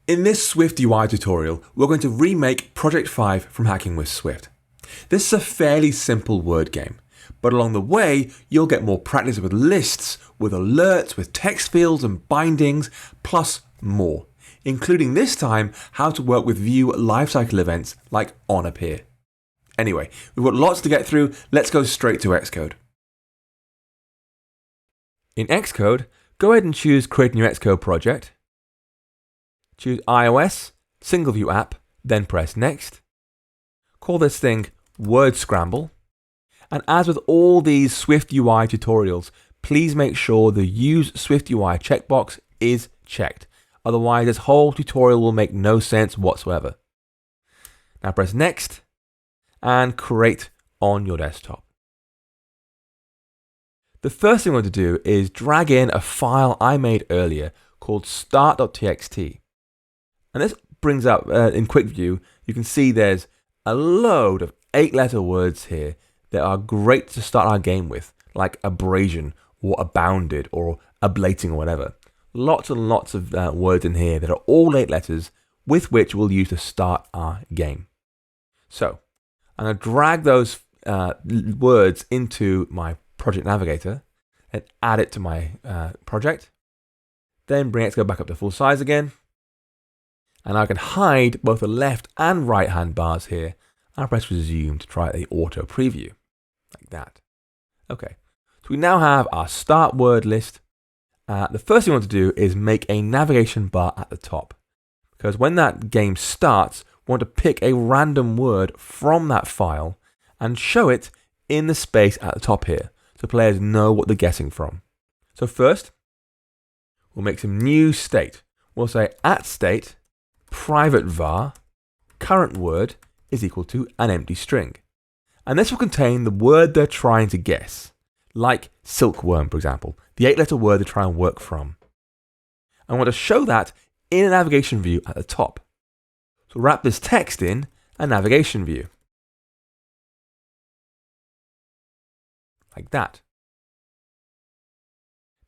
In this SwiftUI tutorial, we're going to remake Project 5 from Hacking with Swift. This is a fairly simple word game, but along the way, you'll get more practice with lists, with alerts, with text fields and bindings, plus more, including this time how to work with Vue lifecycle events like onAppear. Anyway, we've got lots to get through, let's go straight to Xcode. In Xcode, go ahead and choose Create a New Xcode project. Choose iOS, Single View App, then press Next. Call this thing Word Scramble. And as with all these SwiftUI tutorials, please make sure the Use SwiftUI checkbox is checked. Otherwise, this whole tutorial will make no sense whatsoever. Now press Next and create on your desktop. The first thing we want to do is drag in a file I made earlier called start.txt. And this brings up, in quick view, you can see there's a load of 8-letter words here that are great to start our game with, like abrasion or abounded or ablating or whatever. Lots and lots of words in here that are all 8 letters with which we'll use to start our game. So I'm going to drag those words into my project navigator and add it to my project. Then bring Xcode back up to full size again. And I can hide both the left and right hand bars here. I'll press resume to try the auto preview, like that. Okay, so we now have our start word list. The first thing we want to do is make a navigation bar at the top. Because when that game starts, we want to pick a random word from that file and show it in the space at the top here, so players know what they're guessing from. So first, we'll make some new state. We'll say @state private var current word is equal to an empty string. And this will contain the word they're trying to guess, like silkworm, for example, the 8-letter word they try and work from. I want to show that in a navigation view at the top. So wrap this text in a navigation view. Like that.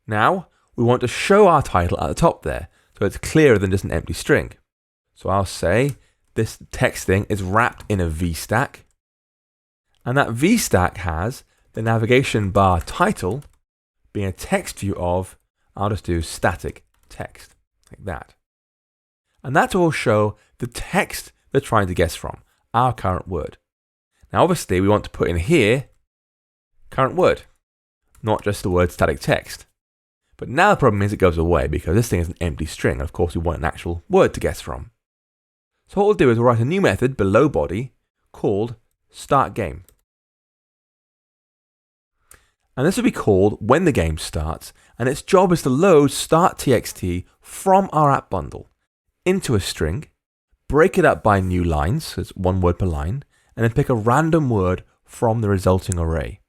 Now, we want to show our title at the top there, so it's clearer than just an empty string. So I'll say this text thing is wrapped in a VStack. And that VStack has the navigation bar title being a text view of, I'll just do static text, like that. And that will show the text they're trying to guess from, our current word. Now obviously we want to put in here current word, not just the word static text. But now the problem is it goes away because this thing is an empty string. And of course we want an actual word to guess from. So what we'll do is we'll write a new method below body called startGame. And this will be called when the game starts, and its job is to load start.txt from our app bundle into a string, break it up by new lines, so it's one word per line, and then pick a random word from the resulting array.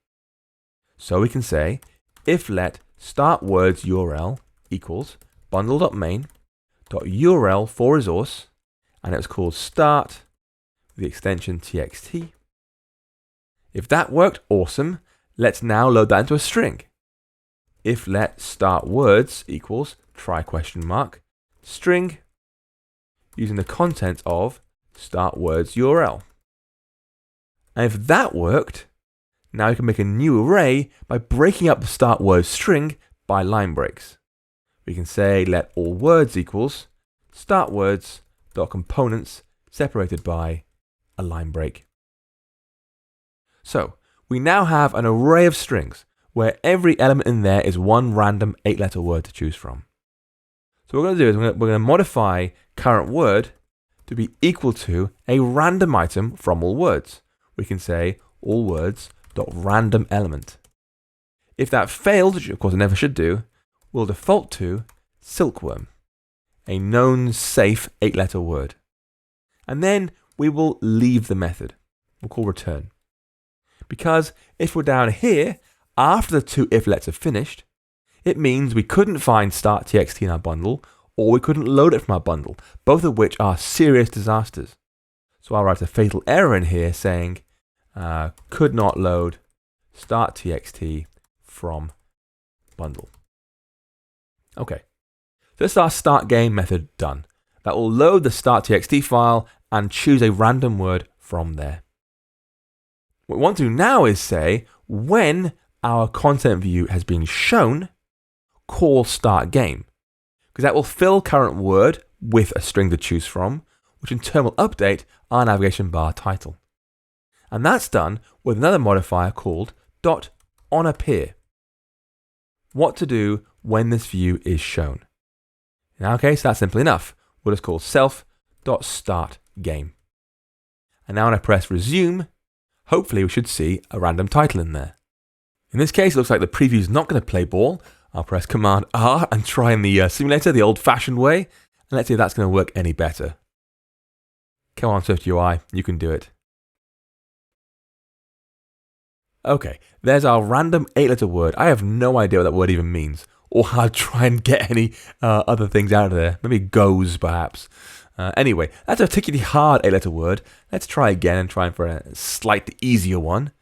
So we can say if let start words URL equals bundle.main.url for resource, and it was called start with the extension txt. If that worked, awesome. Let's now load that into a string. If let start words equals try ? String using the content of start words URL. And if that worked, now you can make a new array by breaking up the start words string by line breaks. We can say let all words equals start words dot components separated by a line break. So we now have an array of strings where every element in there is one random 8-letter word to choose from. So what we're going to do is we're going to modify current word to be equal to a random item from all words. We can say all words dot random element. If that fails, which of course it never should do, we'll default to silkworm, a known safe 8-letter word. And then we will leave the method. We'll call return. Because if we're down here, after the two if-lets are finished, it means we couldn't find start.txt in our bundle, or we couldn't load it from our bundle, both of which are serious disasters. So I'll write a fatal error in here saying, could not load start.txt from bundle. Okay, so this is our start game method done. That will load the start.txt file and choose a random word from there. What we want to do now is say, when our content view has been shown, call start game, because that will fill current word with a string to choose from, which in turn will update our navigation bar title. And that's done with another modifier called .onAppear. What to do when this view is shown. In our case, that's simple enough. We'll just call self.startGame. And now when I press resume, hopefully we should see a random title in there. In this case, it looks like the preview is not going to play ball. I'll press Command R and try in the simulator the old-fashioned way, and let's see if that's going to work any better. Come on, SwiftUI, you can do it. Okay, there's our random 8-letter word. I have no idea what that word even means, or how to try and get any other things out of there. Maybe goes, perhaps. Anyway, that's a particularly hard 8-letter word. Let's try again and try for a slightly easier one.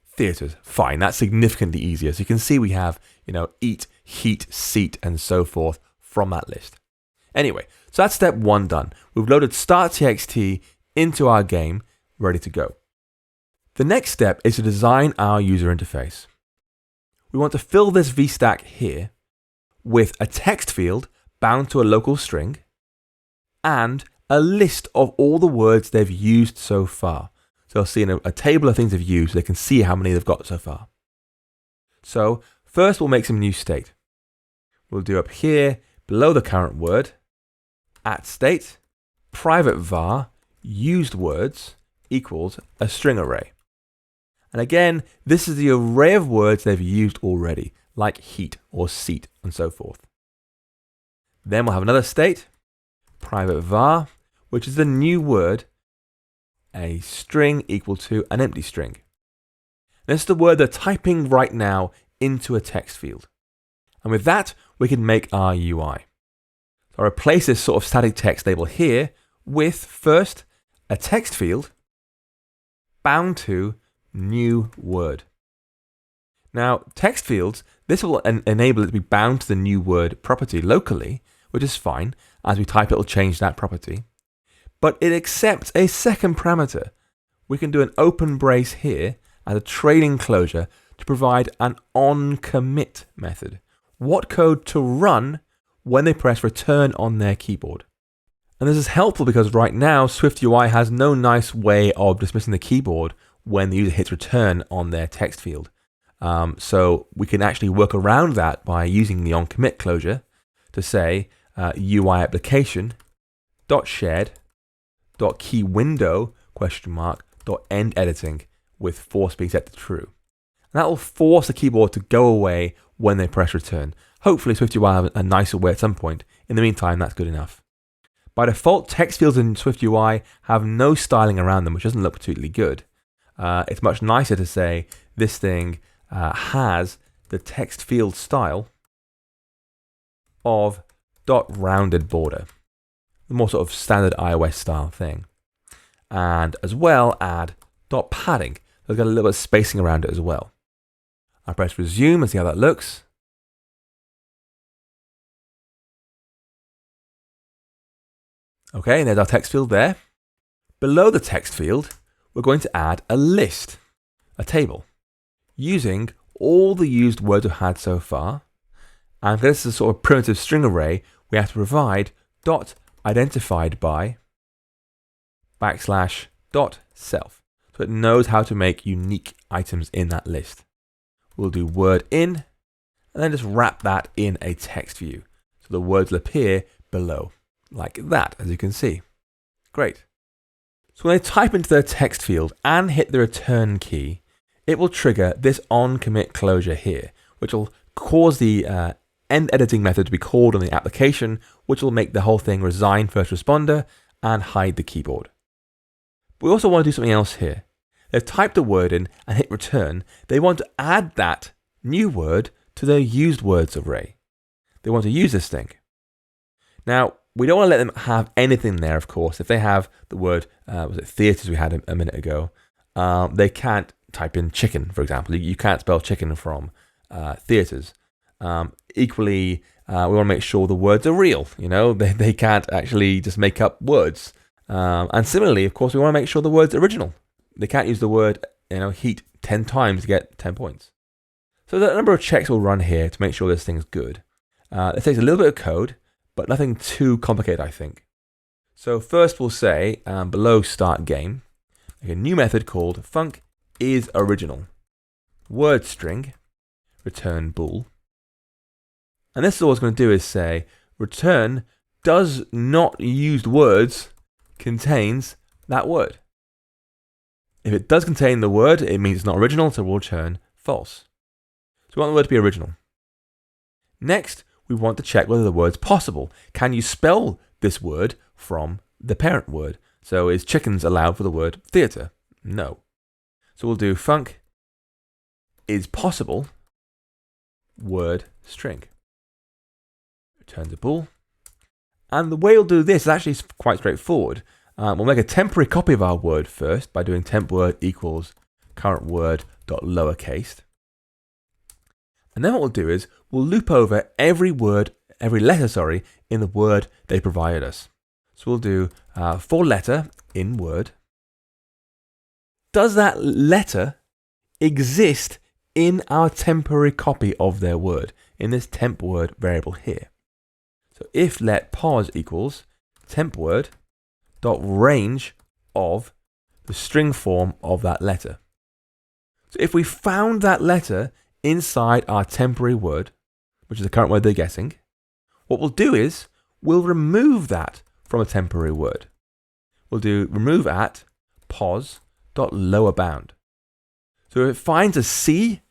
Theatres. Fine, that's significantly easier. So you can see we have, eat, heat, seat, and so forth from that list. Anyway, so that's step 1 done. We've loaded start.txt into our game, ready to go. The next step is to design our user interface. We want to fill this VStack here with a text field bound to a local string and a list of all the words they've used so far. So they'll see in a table of things they've used, so they can see how many they've got so far. So first we'll make some new state. We'll do up here, below the current word, @state, private var, used words equals a string array. And again, this is the array of words they've used already, like heat or seat and so forth. Then we'll have another state, private var, which is the new word, a string equal to an empty string. This is the word they're typing right now into a text field. And with that, we can make our UI. So I'll replace this sort of static text label here with first a text field bound to new word. Now, text fields, this will enable it to be bound to the new word property locally, which is fine. As we type, it will change that property. But it accepts a second parameter. We can do an open brace here as a trailing closure to provide an onCommit method. What code to run when they press return on their keyboard. And this is helpful because right now, SwiftUI has no nice way of dismissing the keyboard when the user hits return on their text field. So we can actually work around that by using the onCommit closure to say UI application .shared.keyWindow .end editing with force being set to true. And that will force the keyboard to go away when they press return. Hopefully SwiftUI will have a nicer way at some point. In the meantime, that's good enough. By default, text fields in SwiftUI have no styling around them, which doesn't look particularly good. It's much nicer to say this thing has the text field style of .rounded border, the more sort of standard iOS style thing. And as well add .padding. There's got a little bit of spacing around it as well. I press resume and see how that looks. Okay, and there's our text field there. Below the text field, we're going to add a list, a table, using all the used words we've had so far. And this is a sort of primitive string array, we have to provide .identified by \self. So it knows how to make unique items in that list. We'll do word in, and then just wrap that in a text view. So the words will appear below, like that, as you can see. Great. So when they type into their text field and hit the return key, it will trigger this onCommit closure here, which will cause the end editing method to be called on the application, which will make the whole thing resign first responder and hide the keyboard. But we also want to do something else here. They've typed a word in and hit return. They want to add that new word to their used words array. They want to use this thing. Now, we don't want to let them have anything there, of course. If they have the word, was it theatres we had a minute ago, they can't type in chicken, for example. You can't spell chicken from theatres. Equally, we want to make sure the words are real. They can't actually just make up words. And similarly, of course, we want to make sure the word's original. They can't use the word heat 10 times to get 10 points. So the number of checks we'll run here to make sure this thing's good. It takes a little bit of code, but nothing too complicated, I think. So first we'll say, below start game, make a new method called func_is_original. Word string, return bool. And this is all it's going to do is say, return does not used words contains that word. If it does contain the word, it means it's not original, so we'll return false. So we want the word to be original. Next, we want to check whether the word's possible. Can you spell this word from the parent word? So is chickens allowed for the word theatre? No. So we'll do func is possible word string. Returns a bool. And the way we'll do this is actually quite straightforward. We'll make a temporary copy of our word first by doing temp word equals current word dot lowercase. And then what we'll do is we'll loop over every letter, in the word they provided us. So we'll do for letter in word. Does that letter exist in our temporary copy of their word, in this temp word variable here? So if let pos equals temp word dot range of the string form of that letter. So if we found that letter inside our temporary word, which is the current word they're guessing, what we'll do is we'll remove that from a temporary word. We'll do remove at pos dot lower bound. So if it finds a C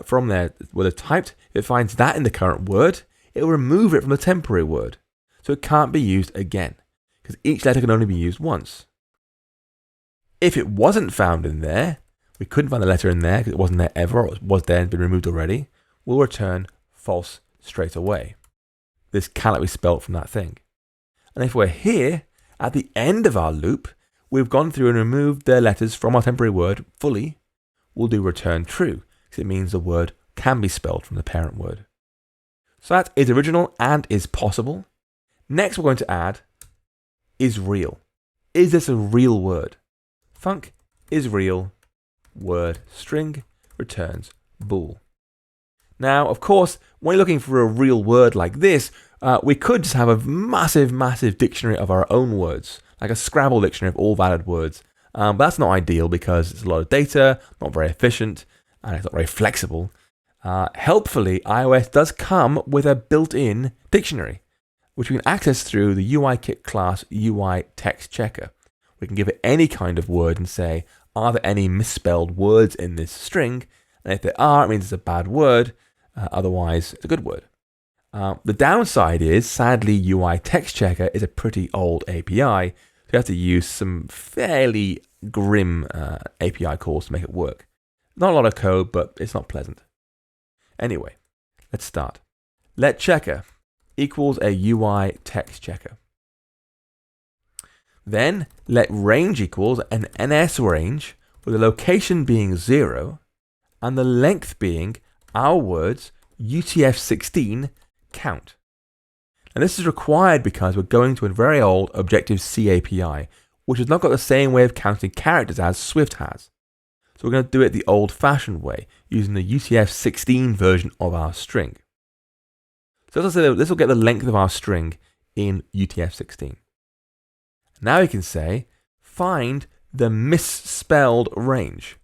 from there where it's typed, if it finds that in the current word, it'll remove it from the temporary word. So it can't be used again, because each letter can only be used once. If it wasn't found in there, we couldn't find the letter in there because it wasn't there ever, or it was there and been removed already, we'll return false straight away. This cannot be spelt from that thing. And if we're here, at the end of our loop, we've gone through and removed their letters from our temporary word fully, we'll do return true, because it means the word can be spelled from the parent word. So that is original and is possible. Next, we're going to add is real. Is this a real word? Func is real word string returns bool. Now, of course, when you're looking for a real word like this, we could just have a massive dictionary of our own words, like a Scrabble dictionary of all valid words. But that's not ideal because it's a lot of data, not very efficient, and it's not very flexible. Helpfully, iOS does come with a built-in dictionary, which we can access through the UIKit class UI text checker. We can give it any kind of word and say, are there any misspelled words in this string? And if there are, it means it's a bad word. Otherwise, it's a good word. The downside is, sadly, UI text checker is a pretty old API. So you have to use some fairly grim API calls to make it work. Not a lot of code, but it's not pleasant. Anyway, let's start. Let checker equals a UI text checker. Then let range equals an NS range with the location being 0 and the length being our words UTF-16 count. And this is required because we're going to a very old Objective-C API, which has not got the same way of counting characters as Swift has. So we're going to do it the old-fashioned way, using the UTF-16 version of our string. So as I said, this will get the length of our string in UTF-16. Now we can say, find the misspelled range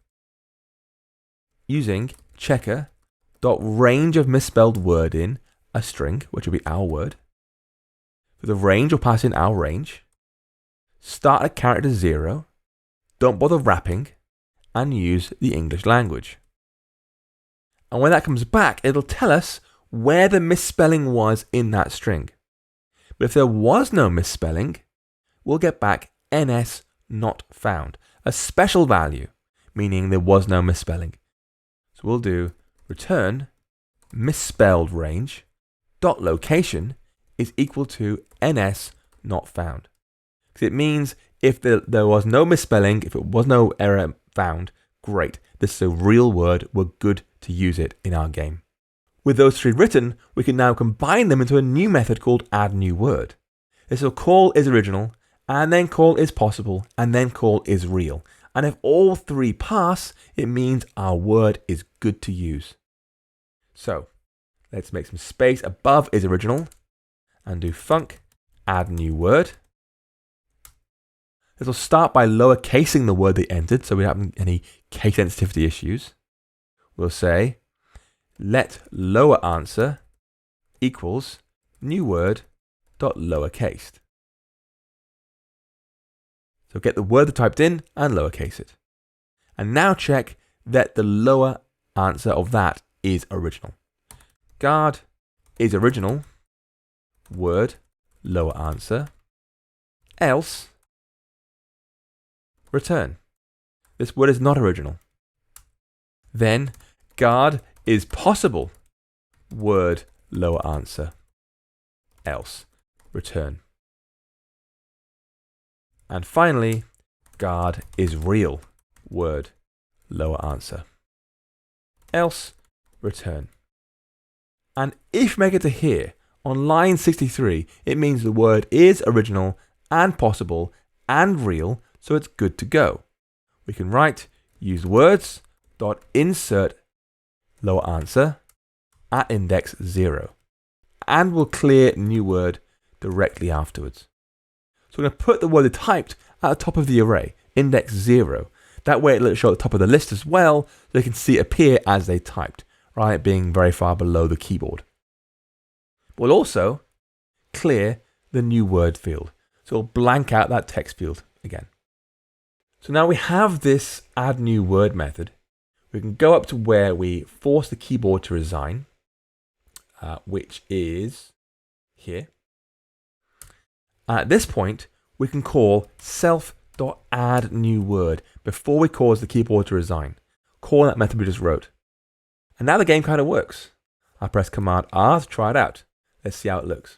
using checker.range of misspelled word in a string, which will be our word. For the range, we'll pass in our range. Start at character 0. Don't bother wrapping. And use the English language. And when that comes back, it'll tell us where the misspelling was in that string. But if there was no misspelling, we'll get back NS not found, a special value, meaning there was no misspelling. So we'll do return misspelled range dot location is equal to NS not found. Because it means if there was no misspelling, if it was no error found, great. This is a real word. We're good to use it in our game. With those three written, we can now combine them into a new method called addNewWord. This will call isOriginal, and then call isPossible, and then call isReal. And if all three pass, it means our word is good to use. So let's make some space above isOriginal and do func addNewWord. This will start by lowercasing the word they entered, so we don't have any case sensitivity issues. We'll say let lower answer equals new word dot lowercased. So get the word they typed in and lowercase it. And now check that the lower answer of that is original. Guard is original, word, lower answer, else, return. This word is not original. Then guard is possible, word, lower answer, else, return. And finally, guard is real, word, lower answer, else, return. And if you make it to here, on line 63, it means the word is original and possible and real, so it's good to go. We can write use words dot insert lower answer at index 0, and we'll clear new word directly afterwards. So we're going to put the word they typed at the top of the array, index 0. That way it'll show at the top of the list as well, so they can see it appear as they typed, right, being very far below the keyboard. We'll also clear the new word field, so we'll blank out that text field again. So now we have this add new word method. We can go up to where we force the keyboard to resign, which is here. At this point, we can call self.addNewWord before we cause the keyboard to resign. Call that method we just wrote. And now the game kind of works. I press Command R to try it out. Let's see how it looks.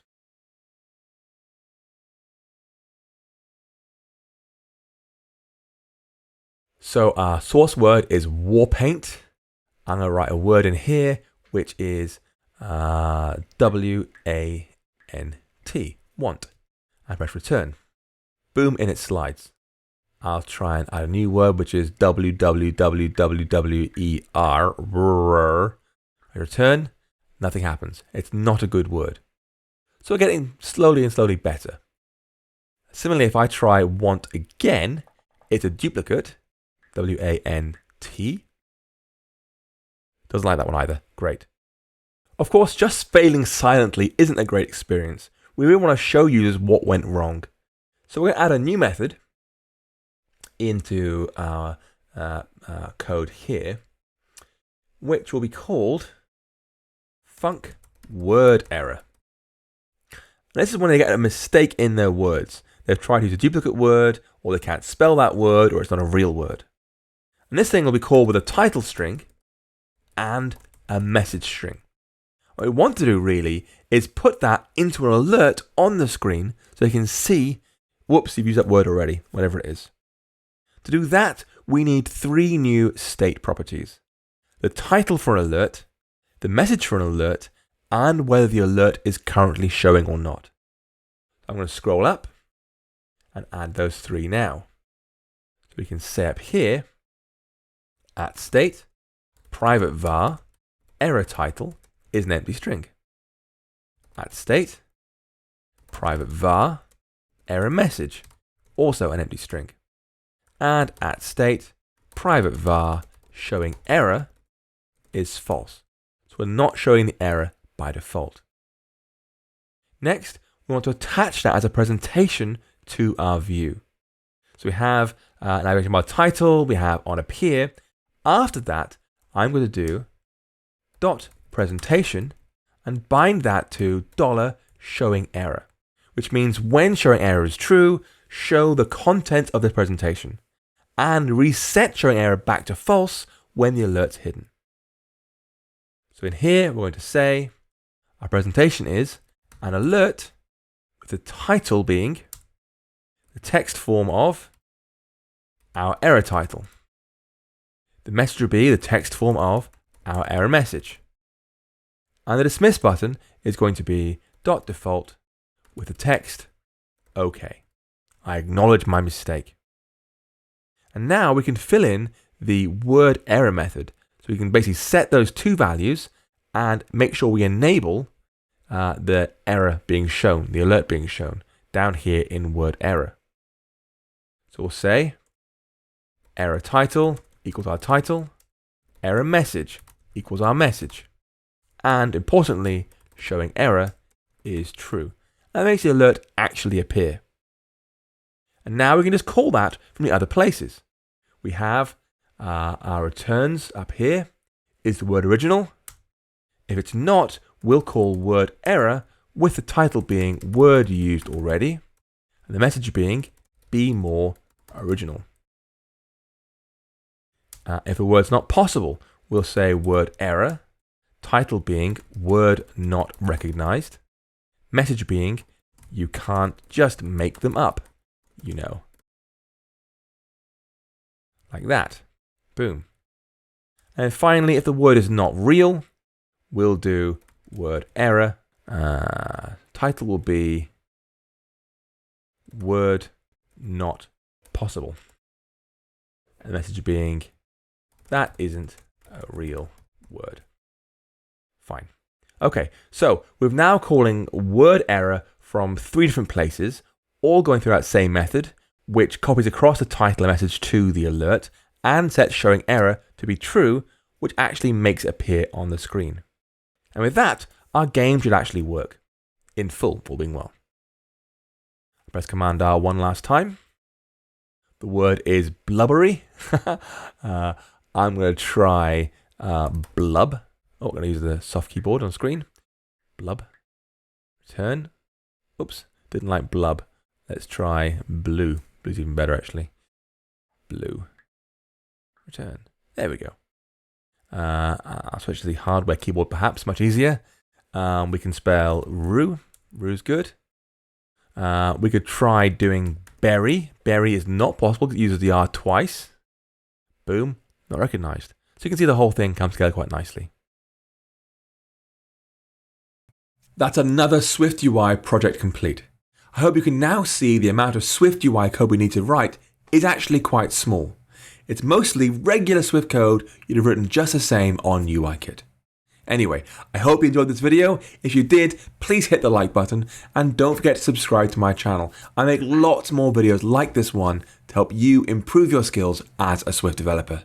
So our source word is Warpaint. I'm going to write a word in here, which is W-A-N-T, want. I press return. Boom, in it slides. I'll try and add a new word, which is W-W-W-W-E-R. I return, nothing happens. It's not a good word. So we're getting slowly and slowly better. Similarly, if I try want again, it's a duplicate, W-A-N-T. Doesn't like that one either. Great. Of course, just failing silently isn't a great experience. We really want to show users what went wrong. So we're going to add a new method into our code here, which will be called func word error. This is when they get a mistake in their words. They've tried to use a duplicate word, or they can't spell that word, or it's not a real word. And this thing will be called with a title string and a message string. What we want to do really is put that into an alert on the screen so you can see, whoops, you've used that word already, whatever it is. To do that, we need three new state properties. The title for an alert, the message for an alert, and whether the alert is currently showing or not. I'm going to scroll up and add those three now. So we can say up here, at state, private var, error title is an empty string. At state, private var, error message, also an empty string. And at state, private var, showing error is false. So we're not showing the error by default. Next, we want to attach that as a presentation to our view. So we have an HTML title, we have onAppear. After that, I'm going to do dot presentation and bind that to $showing error, which means when showing error is true, show the content of the presentation and reset showing error back to false when the alert's hidden. So in here, we're going to say our presentation is an alert with the title being the text form of our error title. The message will be the text form of our error message. And the dismiss button is going to be .default with the text, OK. I acknowledge my mistake. And now we can fill in the word error method. So we can basically set those two values and make sure we enable the error being shown, the alert being shown down here in word error. So we'll say error title equals our title, error message equals our message. And importantly, showing error is true. That makes the alert actually appear. And now we can just call that from the other places. We have our returns up here. Is the word original? If it's not, we'll call word error with the title being word used already, and the message being be more original. If a word's not possible, we'll say word error, title being word not recognized, message being you can't just make them up, you know. Like that. Boom. And finally, if the word is not real, we'll do word error. Title will be word not possible. And the message being that isn't a real word. Fine. Okay, so we're now calling word error from 3 different places, all going through that same method, which copies across the title and message to the alert and sets showing error to be true, which actually makes it appear on the screen. And with that, our game should actually work in full, all being well. Press Command R one last time. The word is blubbery. I'm going to try blub. Oh, I'm going to use the soft keyboard on screen. Blub. Return. Oops, didn't like blub. Let's try blue. Blue's even better, actually. Blue. Return. There we go. I'll switch to the hardware keyboard, perhaps, much easier. We can spell rue. Rue's good. We could try doing berry. Berry is not possible because it uses the R twice. Boom. Not recognized. So you can see the whole thing comes together quite nicely. That's another SwiftUI project complete. I hope you can now see the amount of SwiftUI code we need to write is actually quite small. It's mostly regular Swift code you'd have written just the same on UIKit. Anyway, I hope you enjoyed this video. If you did, please hit the like button and don't forget to subscribe to my channel. I make lots more videos like this one to help you improve your skills as a Swift developer.